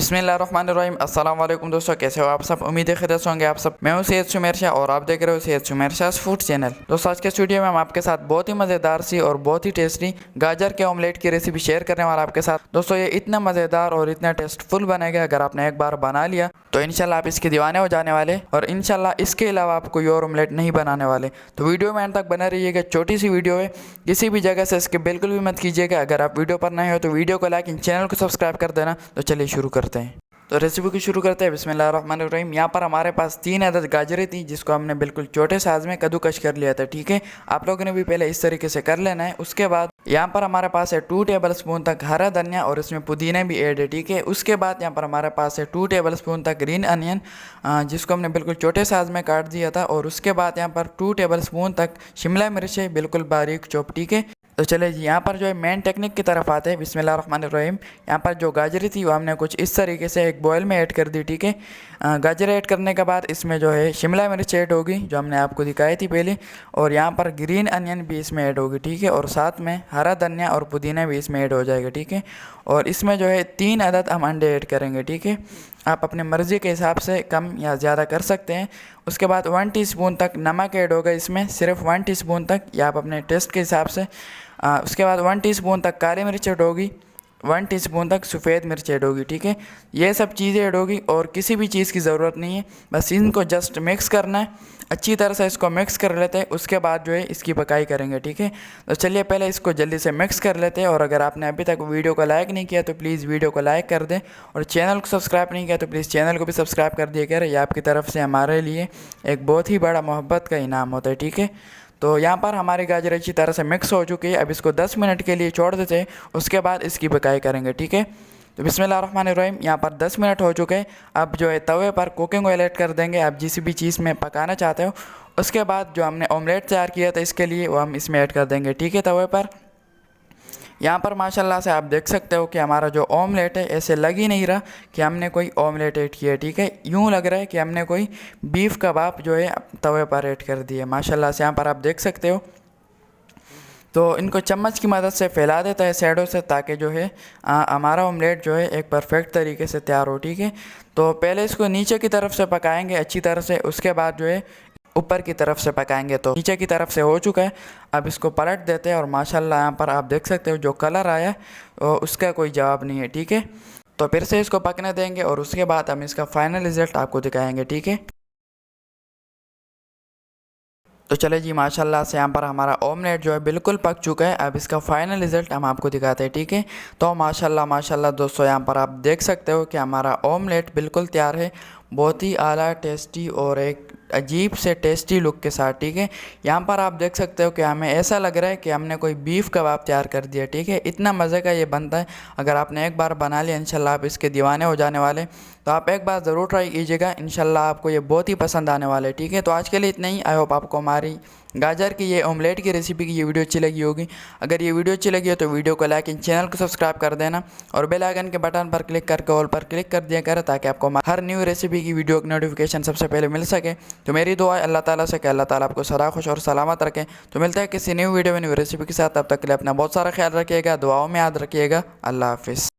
बिस्मिल्लाहिर्रहमानिर्रहीम। अस्सलाम वालेकुम दोस्तों, कैसे हो आप सब। उम्मीद है खैरियत से होंगे आप सब। मैं हूं सैयद सुमेर शाह और आप देख रहे हो सैयद सुमेर शाह फूड चैनल। दोस्तों आज के स्टूडियो में हम आपके साथ बहुत ही मज़ेदार सी और बहुत ही टेस्टी गाजर के ऑमलेट की रेसिपी शेयर करने वाला आपके साथ। दोस्तों ये इतना मज़ेदार और इतना टेस्टफुल बनेगा, अगर आपने एक बार बना लिया तो इंशाल्लाह आप इसके दीवाने हो जाने वाले और इंशाल्लाह इसके अलावा आप कोई और ऑमलेट नहीं बनाने वाले। तो वीडियो में अंत तक बना रहिएगा। छोटी सी वीडियो है, किसी भी जगह से इसके बिल्कुल भी मत कीजिएगा। अगर आप वीडियो पर नए हो तो वीडियो को लाइक, चैनल को सब्सक्राइब कर देना। तो चलिए शुरू करते हैं। तो रेसिपी को शुरू करते हैं। बिस्मिल्लाहिर्रहमानिर्रहीम। यहाँ पर हमारे पास 3 अदद गाजरें थी जिसको हमने बिल्कुल छोटे साइज में कद्दूकश कर लिया था। ठीक है, आप लोगों ने भी पहले इस तरीके से कर लेना है। उसके बाद यहाँ पर हमारे पास है 2 टेबल स्पून तक हरा धनिया और इसमें पुदीना भी ऐड है। ठीक है, उसके बाद यहाँ पर हमारे पास है 2 टेबल स्पून तक ग्रीन अनियन जिसको हमने बिल्कुल छोटे साइज में काट दिया था। और उसके बाद यहाँ पर 2 टेबल स्पून तक शिमला मिर्च है बिल्कुल बारीक चॉप। ठीक है, तो चले जी यहाँ पर जो है मेन टेक्निक की तरफ आते हैं। बिस्मिल्लाहिर्रहमानिर्रहीम। यहाँ पर जो गाजरी थी वो हमने कुछ इस तरीके से एक बॉयल में ऐड कर दी। ठीक है, गाजर ऐड करने के बाद इसमें जो है शिमला मिर्च ऐड होगी जो हमने आपको दिखाई थी पहले, और यहाँ पर ग्रीन अनियन भी इसमें ऐड होगी। ठीक है, और साथ में हरा धनिया और पुदीना भी इसमें ऐड हो जाएगा। ठीक है, और इसमें जो है 3 अदद हम अंडे ऐड करेंगे। ठीक है, आप अपनी मर्ज़ी के हिसाब से कम या ज़्यादा कर सकते हैं। उसके बाद 1 टीस्पून तक नमक ऐड होगा इसमें, सिर्फ 1 टीस्पून तक, या आप अपने टेस्ट के हिसाब से। उसके बाद 1 टीस्पून तक काली मिर्च ऐड होगी, 1 टीस्पून तक सफ़ेद मिर्च ऐड होगी। ठीक है, ये सब चीज़ें ऐड होगी और किसी भी चीज़ की ज़रूरत नहीं है, बस इनको जस्ट मिक्स करना है। अच्छी तरह से इसको मिक्स कर लेते हैं, उसके बाद जो है इसकी पकाई करेंगे। ठीक है, तो चलिए पहले इसको जल्दी से मिक्स कर लेते हैं। और अगर आपने अभी तक वीडियो को लाइक नहीं किया तो प्लीज़ वीडियो को लाइक कर दें, और चैनल को सब्सक्राइब नहीं किया तो प्लीज़ चैनल को भी सब्सक्राइब कर दिया करें। ये आपकी तरफ से हमारे लिए एक बहुत ही बड़ा मोहब्बत का इनाम होता है। ठीक है, तो यहाँ पर हमारी गाजर अच्छी तरह से मिक्स हो चुकी है। अब इसको 10 मिनट के लिए छोड़ देते हैं, उसके बाद इसकी पकाई करेंगे। ठीक है, तो बिस्मिल्लाहिर्रहमानिर्रहीम। यहाँ पर 10 मिनट हो चुके हैं। अब जो है तवे पर कुकिंग ऑयल ऐड कर देंगे, आप जिस भी चीज़ में पकाना चाहते हो। उसके बाद जो हमने ऑमलेट तैयार किया था इसके लिए वो हम इसमें ऐड कर देंगे। ठीक है, तवे पर यहाँ पर माशाल्लाह से आप देख सकते हो कि हमारा जो ऑमलेट है ऐसे लग ही नहीं रहा कि हमने कोई ऑमलेट ऐड किया है। ठीक है, यूँ लग रहा है कि हमने कोई बीफ कबाब जो है तवे पर ऐड कर दिया माशाल्लाह से। यहाँ पर आप देख सकते हो। तो इनको चम्मच की मदद से फैला देता है साइडों से, ताकि जो है हमारा ऑमलेट जो है एक परफेक्ट तरीके से तैयार हो। ठीक है, तो पहले इसको नीचे की तरफ से पकाएंगे अच्छी तरह से, उसके बाद जो है ऊपर की तरफ से पकाएंगे। तो नीचे की तरफ से हो चुका है, अब इसको पलट देते हैं और माशाल्लाह यहाँ पर आप देख सकते हो जो कलर आया है उसका कोई जवाब नहीं है। ठीक है, तो फिर से इसको पकने देंगे और उसके बाद हम इसका फाइनल रिज़ल्ट आपको दिखाएंगे। ठीक है, तो चले जी माशाल्लाह से यहाँ पर हमारा ऑमलेट जो है बिल्कुल पक चुका है। अब इसका फाइनल रिज़ल्ट हम आपको दिखाते हैं। ठीक है, तो माशाल्लाह माशाल्लाह दोस्तों यहाँ पर आप देख सकते हो कि हमारा ऑमलेट बिल्कुल तैयार है, बहुत ही आला टेस्टी और एक अजीब से टेस्टी लुक के साथ। ठीक है, यहाँ पर आप देख सकते हो कि हमें ऐसा लग रहा है कि हमने कोई बीफ कबाब तैयार कर दिया। ठीक है, इतना मज़े का ये बनता है। अगर आपने एक बार बना लिया इंशाल्लाह आप इसके दीवाने हो जाने वाले। तो आप एक बार ज़रूर ट्राई कीजिएगा, इंशाल्लाह आपको ये बहुत ही पसंद आने वाले। ठीक है, तो आज के लिए इतना ही। आई होप आपको हमारी गाजर की ये ऑमलेट की रेसिपी की ये वीडियो अच्छी लगी होगी। अगर ये वीडियो अच्छी लगी हो तो वीडियो को लाइक, चैनल को सब्सक्राइब कर देना और बेल आइकन के बटन पर क्लिक करके ऑल पर क्लिक कर दिया करें, ताकि आपको हर न्यू रेसिपी की वीडियो की नोटिफिकेशन सबसे पहले मिल सके। तो मेरी दुआ है अल्लाह ताला से कि अल्लाह ताला आपको सदा खुश और सलामत रखें। तो मिलता है किसी न्यू वीडियो में न्यू रेसिपी के साथ, तब तक के लिए अपना बहुत सारा ख्याल रखिएगा, दुआओं में याद रखिएगा। अल्लाह हाफिज़।